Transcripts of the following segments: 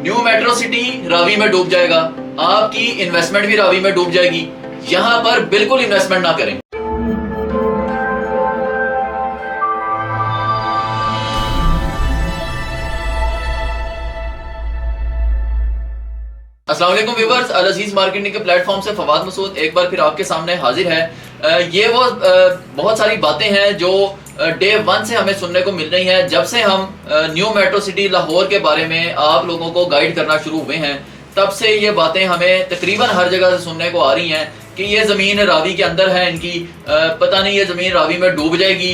New metro city Ravi में डूब जाएगा, आपकी इन्वेस्टमेंट भी रावी में डूब जाएगी। यहां पर बिल्कुल इन्वेस्टमेंट ना करें। अस्सलाम वालेकुम व्यूअर्स, अल अजीज मार्केटिंग के प्लेटफॉर्म से फवाद मसूद एक बार फिर आपके सामने हाजिर है। ये वो बहुत सारी बातें हैं जो डे 1 से हमें सुनने को मिल रही हैं। जब से हम न्यू मेट्रो सिटी लाहौर के बारे में आप लोगों को गाइड करना शुरू हुए हैं, तब से ये बातें हमें तकरीबन हर जगह से सुनने को आ रही हैं कि ये ज़मीन रावी के अंदर है, इनकी पता नहीं ये ज़मीन रावी में डूब जाएगी,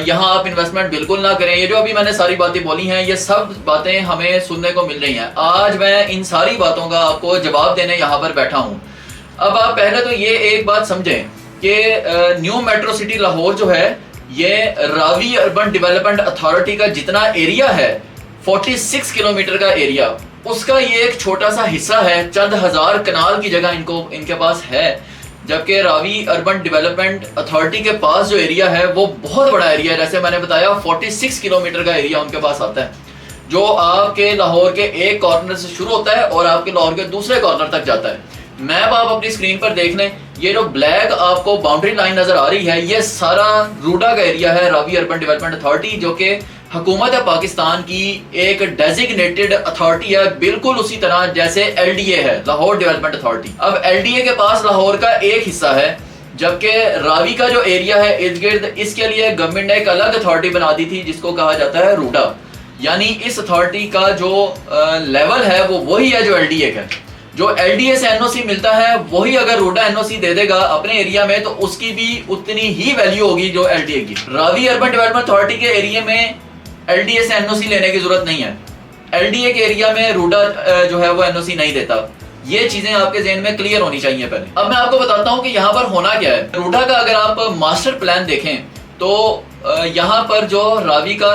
यहाँ आप इन्वेस्टमेंट बिल्कुल ना करें। ये जो अभी मैंने सारी बातें बोली हैं, ये सब बातें हमें सुनने को मिल रही हैं। आज मैं इन सारी बातों का आपको जवाब देने यहाँ पर बैठा हूँ। अब आप पहले तो ये एक बात समझें कि न्यू मेट्रो सिटी लाहौर जो है, ये रावी अर्बन डेवलपमेंट अथॉरिटी का जितना एरिया है, 46 किलोमीटर का एरिया, उसका ये एक छोटा सा हिस्सा है। चंद हजार कनाल की जगह इनके पास है, जबकि रावी अर्बन डेवलपमेंट अथॉरिटी के पास जो एरिया है वो बहुत बड़ा एरिया है। जैसे मैंने बताया 46 किलोमीटर का एरिया उनके पास आता है, जो आपके लाहौर के एक कॉर्नर से शुरू होता है और आपके लाहौर के दूसरे कॉर्नर तक जाता है। मैप आप अपनी स्क्रीन पर देख लें, ये जो ब्लैक आपको बाउंड्री लाइन नजर आ रही है, ये सारा रूडा का एरिया है, रावी अर्बन डेवलपमेंट अथॉरिटी, जो कि हुकूमत पाकिस्तान की एक डेजिग्नेटेड अथॉरिटी है, बिल्कुल उसी तरह जैसे एलडीए है, लाहौर डेवलपमेंट अथॉरिटी। अब एलडीए के पास लाहौर का एक हिस्सा है, जबकि रावी का जो एरिया है इर्द गिर्द, इसके लिए गवर्नमेंट ने एक अलग अथॉरिटी बना दी थी जिसको कहा जाता है रूडा। यानी इस अथॉरिटी का जो लेवल है वो वही है जो एलडीए का। जो एलडीए से एनओसी मिलता है वही अगर रूडा एनओसी दे देगा अपने एरिया में, तो उसकी भी उतनी ही वैल्यू होगी जो एलडीए की। रावी अर्बन डेवलपमेंट अथॉरिटी के एरिया में एलडीए से एनओसी लेने की जरूरत नहीं है। एलडीए के एरिया में रूडा जो है वो एनओसी नहीं देता। ये चीजें आपके ज़हन में क्लियर होनी चाहिए पहले। अब मैं आपको बताता हूँ कि यहाँ पर होना क्या है। रूडा का अगर आप मास्टर प्लान देखें तो यहाँ पर जो रावी का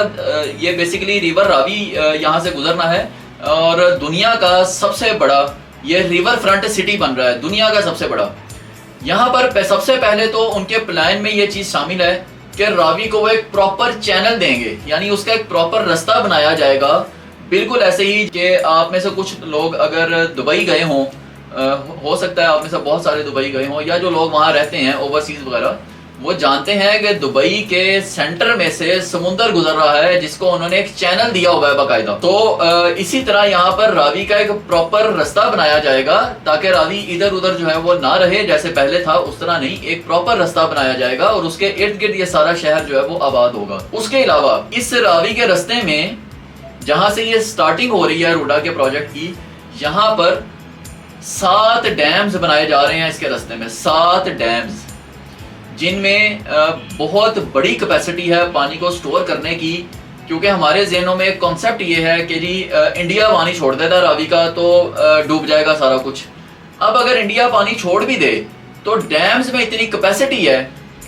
ये बेसिकली रिवर रावी यहाँ से गुजरना है और दुनिया का सबसे बड़ा ये रिवर फ्रंट सिटी बन रहा है, दुनिया का सबसे बड़ा। यहाँ पर सबसे पहले तो उनके प्लान में ये चीज शामिल है कि रावी को वो एक प्रॉपर चैनल देंगे, यानी उसका एक प्रॉपर रास्ता बनाया जाएगा। बिल्कुल ऐसे ही कि आप में से कुछ लोग अगर दुबई गए हों, हो सकता है आप में से बहुत सारे दुबई गए हों, या जो लोग वहाँ रहते हैं ओवरसीज वगैरह, वो जानते हैं कि दुबई के सेंटर में से समुंदर गुजर रहा है जिसको उन्होंने एक चैनल दिया हुआ है बाकायदा। तो इसी तरह यहाँ पर रावी का एक प्रॉपर रास्ता बनाया जाएगा ताकि रावी इधर उधर जो है वो ना रहे, जैसे पहले था उस तरह नहीं, एक प्रॉपर रास्ता बनाया जाएगा और उसके इर्द गिर्द ये सारा शहर जो है वो आबाद होगा। उसके अलावा इस रावी के रास्ते में जहाँ से ये स्टार्टिंग हो रही है रूडा के प्रोजेक्ट की, यहाँ पर 7 डैम्स बनाए जा रहे हैं। इसके रास्ते में 7 डैम्स, जिनमें बहुत बड़ी कैपेसिटी है पानी को स्टोर करने की। क्योंकि हमारे जहनों में एक कॉन्सेप्ट ये है कि जी इंडिया पानी छोड़ देता रावी का तो डूब जाएगा सारा कुछ। अब अगर इंडिया पानी छोड़ भी दे तो डैम्स में इतनी कैपेसिटी है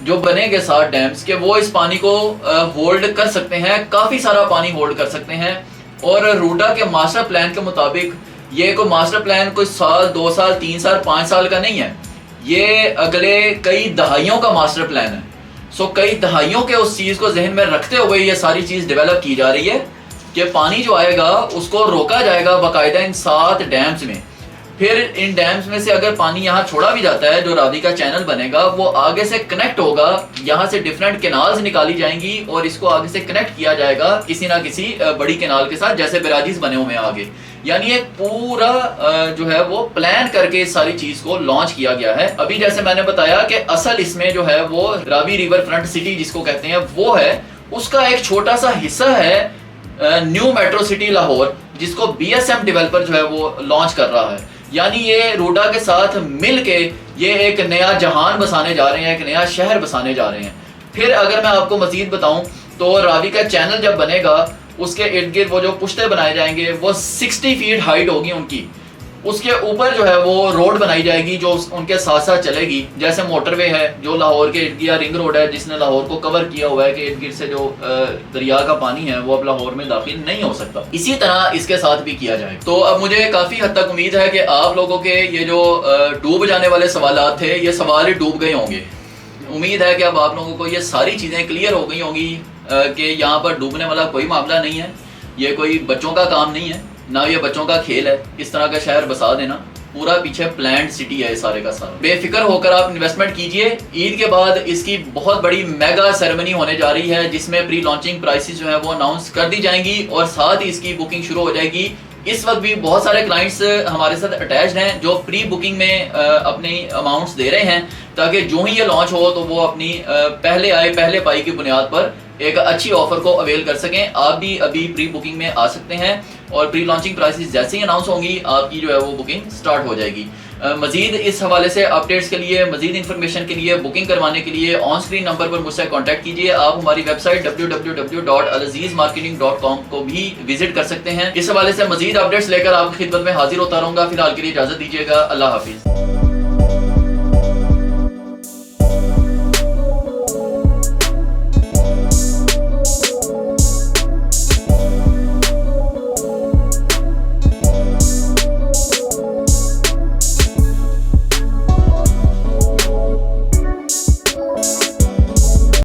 जो बनेंगे 7 डैम्स के वो इस पानी को होल्ड कर सकते हैं, काफ़ी सारा पानी होल्ड कर सकते हैं। और रूडा के मास्टर प्लान के मुताबिक ये कोई मास्टर प्लान कोई साल 2 साल 3 साल 5 साल का नहीं है, ये अगले कई दहाइयों का मास्टर प्लान है। सो कई दहाइयों के उस चीज़ को जहन में रखते हुए ये सारी चीज़ डेवलप की जा रही है कि पानी जो आएगा उसको रोका जाएगा बाकायदा इन 7 डैम्स में। फिर इन डैम्स में से अगर पानी यहाँ छोड़ा भी जाता है, जो रावी का चैनल बनेगा वो आगे से कनेक्ट होगा, यहाँ से डिफरेंट कैनाल्स निकाली जाएंगी और इसको आगे से कनेक्ट किया जाएगा किसी ना किसी बड़ी कैनाल के साथ, जैसे बैराजीज बने हुए हैं आगे। यानी एक पूरा जो है वो प्लान करके इस सारी चीज को लॉन्च किया गया है। अभी जैसे मैंने बताया कि असल इसमें जो है वो रावी रिवर फ्रंट सिटी जिसको कहते हैं वो है, उसका एक छोटा सा हिस्सा है न्यू मेट्रो सिटी लाहौर, जिसको बीएसएम डेवलपर जो है वो लॉन्च कर रहा है। यानी ये रूडा के साथ मिल के ये एक नया जहान बसाने जा रहे हैं, एक नया शहर बसाने जा रहे हैं। फिर अगर मैं आपको मजीद बताऊं तो रावी का चैनल जब बनेगा उसके इर्द गिर्द वो जो पुश्ते बनाए जाएंगे वो 60 फीट हाइट होगी उनकी। उसके ऊपर जो है वो रोड बनाई जाएगी जो उनके साथ साथ चलेगी, जैसे मोटरवे है जो लाहौर के इर्द गिर्द, रिंग रोड है जिसने लाहौर को कवर किया हुआ है कि इर्द गिर्द से जो दरिया का पानी है वो अब लाहौर में दाखिल नहीं हो सकता। इसी तरह इसके साथ भी किया जाए। तो अब मुझे काफ़ी हद तक उम्मीद है कि आप लोगों के ये जो डूब जाने वाले सवाल थे, ये सवाल ही डूब गए होंगे। उम्मीद है कि अब आप लोगों को ये सारी चीज़ें क्लियर हो गई होंगी कि यहाँ पर डूबने वाला कोई मामला नहीं है, ये कोई बच्चों का काम नहीं है। ना ये बच्चों का खेल है इस तरह का शहर बसा देना, पूरा पीछे प्लान्ड सिटी है सारे का सारा। बेफिक्र होकर आप इन्वेस्टमेंट कीजिए। ईद के बाद इसकी बहुत बड़ी मेगा सेरेमनी होने जा रही है जिसमें प्री लॉन्चिंग प्राइसेस जो है वो अनाउंस कर दी जाएंगी और साथ ही इसकी बुकिंग शुरू हो जाएगी। इस वक्त भी बहुत सारे क्लाइंट्स हमारे साथ अटैच्ड हैं जो प्री बुकिंग में अपनी अमाउंट्स दे रहे हैं ताकि जो ही ये लॉन्च हो तो वो अपनी पहले आए पहले पाई की बुनियाद पर एक अच्छी ऑफर को अवेल कर सकें। आप भी अभी प्री बुकिंग में आ सकते हैं और प्री लॉन्चिंग प्राइसेस जैसे ही अनाउंस होंगी आपकी जो है वो बुकिंग स्टार्ट हो जाएगी। मजीद इस हवाले से अपडेट्स के लिए, मजीद इन्फॉर्मेशन के लिए, बुकिंग करवाने के लिए ऑन स्क्रीन नंबर पर मुझसे कांटेक्ट कीजिए। आप हमारी वेबसाइट www.alazizmarketing.com को भी विजिट कर सकते हैं। इस हवाले से मजीद अपडेट्स लेकर आपकी खिदमत में हाजिर होता रहूंगा। फिलहाल के लिए इजाजत दीजिएगा। अल्लाह हाफिज।